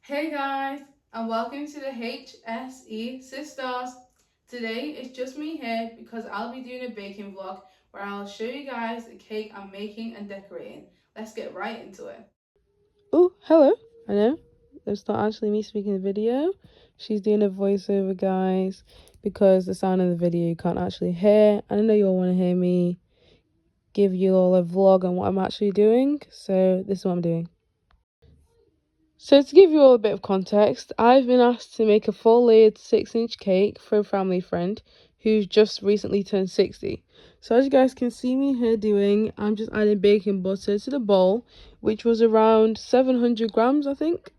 Hey guys, and welcome to the HSE Sisters. Today it's just me here because I'll be doing a baking vlog where I'll show you guys the cake I'm making and decorating. Let's get right into it. Oh, hello. I know it's not actually me speaking the video. She's doing a voiceover, guys, because the sound of the video you can't actually hear. And I know you all want to hear me give you all a vlog on what I'm actually doing. So this is what I'm doing. So to give you all a bit of context, I've been asked to make a full layered 6-inch cake for a family friend who's just recently turned 60. So as you guys can see me here doing, I'm just adding baking butter to the bowl, which was around 700 grams, I think.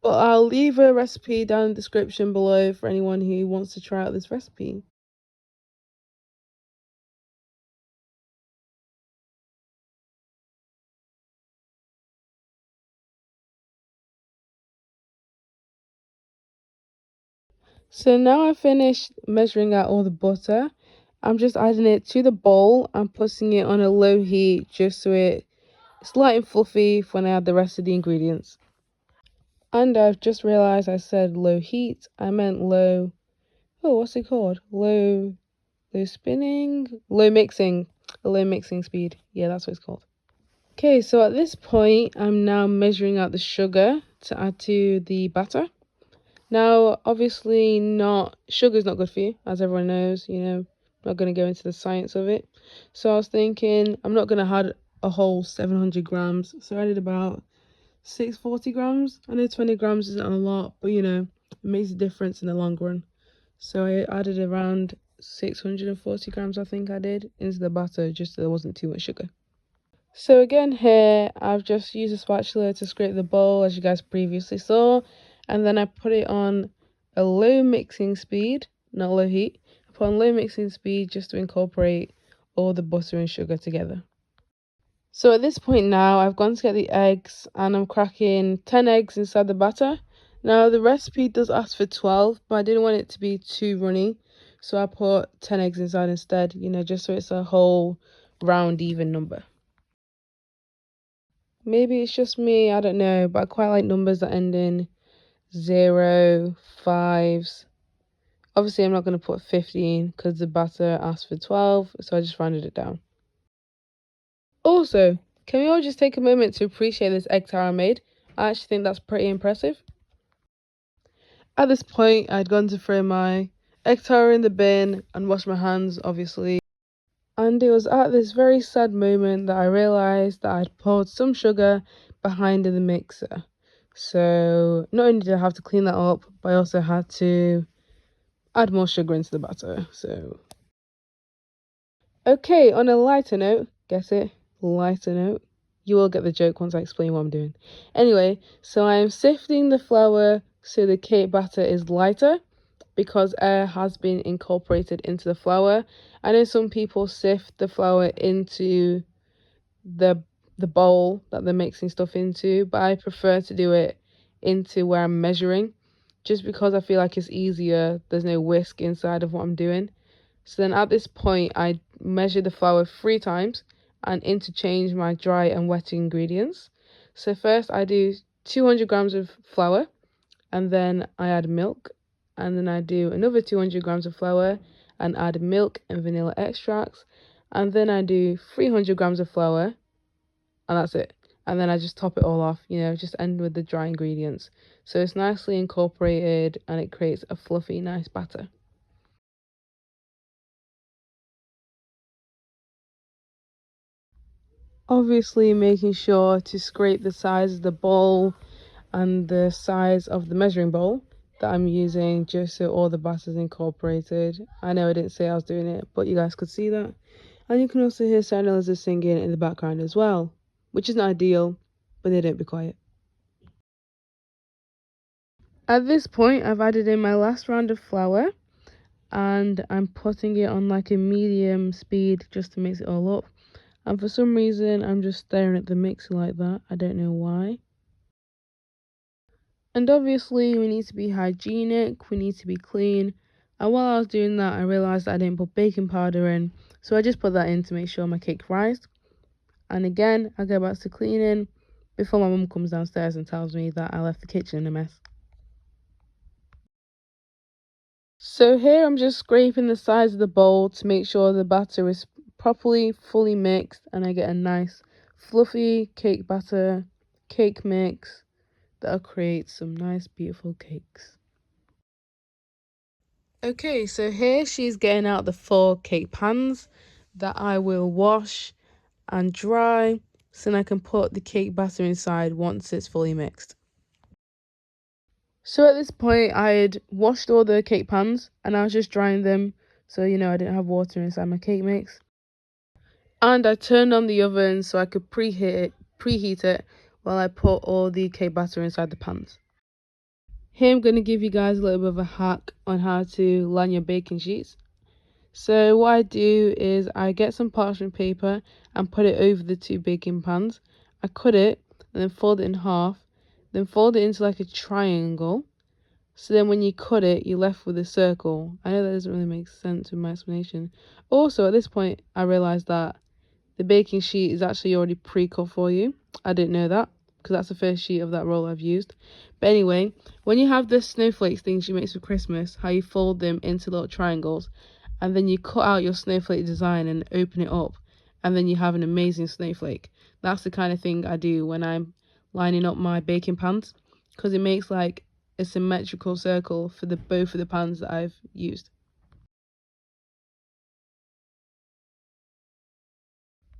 But I'll leave a recipe down in the description below for anyone who wants to try out this recipe. So now I've finished measuring out all the butter. I'm just adding it to the bowl and putting it on a low heat just so it's light and fluffy when I add the rest of the ingredients. And I've just realised I said low heat. I meant low, what's it called? Low spinning? Low mixing. A low mixing speed. Yeah, that's what it's called. Okay, so at this point, I'm now measuring out the sugar to add to the batter. Now, obviously sugar's not good for you, as everyone knows, I'm not going to go into the science of it. So I was thinking I'm not going to add a whole 700 grams. So I did about 640 grams. I know 20 grams isn't a lot, but it makes a difference in the long run. So I added around 640 grams, I think I did, into the batter, just so there wasn't too much sugar. So again here, I've just used a spatula to scrape the bowl, as you guys previously saw, and then I put it on a low mixing speed, not low heat. I put on low mixing speed just to incorporate all the butter and sugar together. So at this point now, I've gone to get the eggs and I'm cracking 10 eggs inside the batter. Now the recipe does ask for 12, but I didn't want it to be too runny, so I put 10 eggs inside instead, just so it's a whole round even number. Maybe it's just me, I don't know, but I quite like numbers that end in 0, 5s. Obviously, I'm not going to put 15 because the batter asked for 12, so I just rounded it down. Also, can we all just take a moment to appreciate this egg tart I made? I actually think that's pretty impressive. At this point, I'd gone to throw my egg tart in the bin and wash my hands, obviously. And it was at this very sad moment that I realised that I'd poured some sugar behind in the mixer. So not only did I have to clean that up, but I also had to add more sugar into the batter. So okay, on a lighter note, guess it, lighter note. You will get the joke once I explain what I'm doing. Anyway, so I am sifting the flour so the cake batter is lighter, because air has been incorporated into the flour. I know some people sift the flour into the bowl that they're mixing stuff into, but I prefer to do it into where I'm measuring, just because I feel like it's easier. There's no whisk inside of what I'm doing. So then at this point, I measure the flour 3 times and interchange my dry and wet ingredients. So first I do 200 grams of flour, and then I add milk, and then I do another 200 grams of flour and add milk and vanilla extracts, and then I do 300 grams of flour, and that's it. And then I just top it all off, just end with the dry ingredients. So it's nicely incorporated and it creates a fluffy, nice batter. Obviously making sure to scrape the size of the bowl and the size of the measuring bowl that I'm using, just so all the batter's incorporated. I know I didn't say I was doing it, but you guys could see that. And you can also hear Sarah Elizabeth singing in the background as well, which isn't ideal, but they don't be quiet. At this point, I've added in my last round of flour, and I'm putting it on like a medium speed just to mix it all up. And for some reason, I'm just staring at the mixer like that. I don't know why. And obviously, we need to be hygienic, we need to be clean. And while I was doing that, I realised that I didn't put baking powder in, so I just put that in to make sure my cake rised. And again, I go back to cleaning before my mum comes downstairs and tells me that I left the kitchen in a mess. So here I'm just scraping the sides of the bowl to make sure the batter is properly fully mixed and I get a nice fluffy cake batter, cake mix that'll create some nice beautiful cakes. Okay, so here she's getting out the 4 cake pans that I will wash and dry so then I can put the cake batter inside once it's fully mixed. So at this point I had washed all the cake pans and I was just drying them so I didn't have water inside my cake mix. And I turned on the oven so I could preheat it while I put all the cake batter inside the pans. Here I'm going to give you guys a little bit of a hack on how to line your baking sheets. So what I do is I get some parchment paper and put it over the 2 baking pans. I cut it and then fold it in half, then fold it into like a triangle. So then when you cut it, you're left with a circle. I know that doesn't really make sense with my explanation. Also, at this point, I realised that the baking sheet is actually already pre-cut for you. I didn't know that because that's the first sheet of that roll I've used. But anyway, when you have the snowflakes things you make for Christmas, how you fold them into little triangles, and then you cut out your snowflake design and open it up, and then you have an amazing snowflake. That's the kind of thing I do when I'm lining up my baking pans, because it makes like a symmetrical circle for both of the pans that I've used.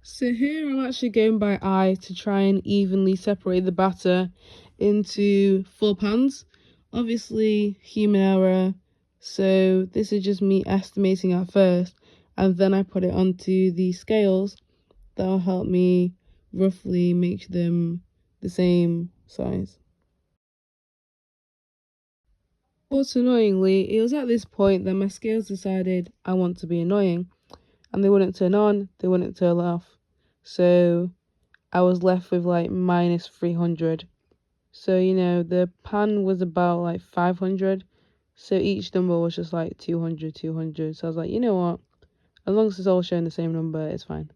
So here I'm actually going by eye to try and evenly separate the batter into 4 pans. Obviously human error, so this is just me estimating at first and then I put it onto the scales that'll help me roughly make them the same size. But annoyingly, it was at this point that my scales decided I want to be annoying and they wouldn't turn on, they wouldn't turn off. So I was left with like minus 300. So, the pan was about like 500. So each number was just like 200, 200. So I was like, you know what? As long as it's all showing the same number, it's fine.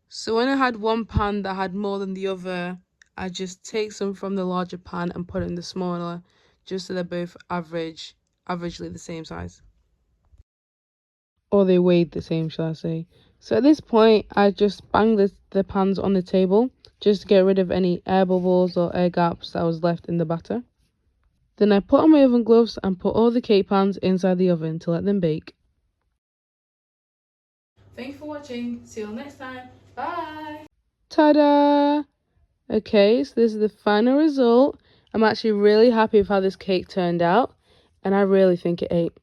So when I had one pan that had more than the other, I just take some from the larger pan and put it in the smaller, just so they're both averagely the same size. Or they weighed the same, shall I say. So at this point, I just banged the pans on the table just to get rid of any air bubbles or air gaps that was left in the batter. Then I put on my oven gloves and put all the cake pans inside the oven to let them bake. Thanks for watching. See you next time. Bye. Ta-da! Okay, so this is the final result. I'm actually really happy with how this cake turned out, and I really think it ate.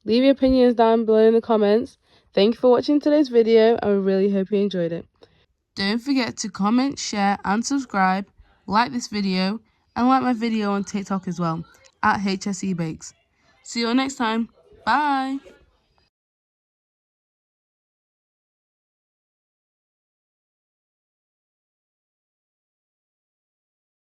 Leave your opinions down below in the comments. Thank you for watching today's video. I really hope you enjoyed it. Don't forget to comment, share, and subscribe. Like this video, and like my video on TikTok as well, at HSE Bakes. See you all next time. Bye!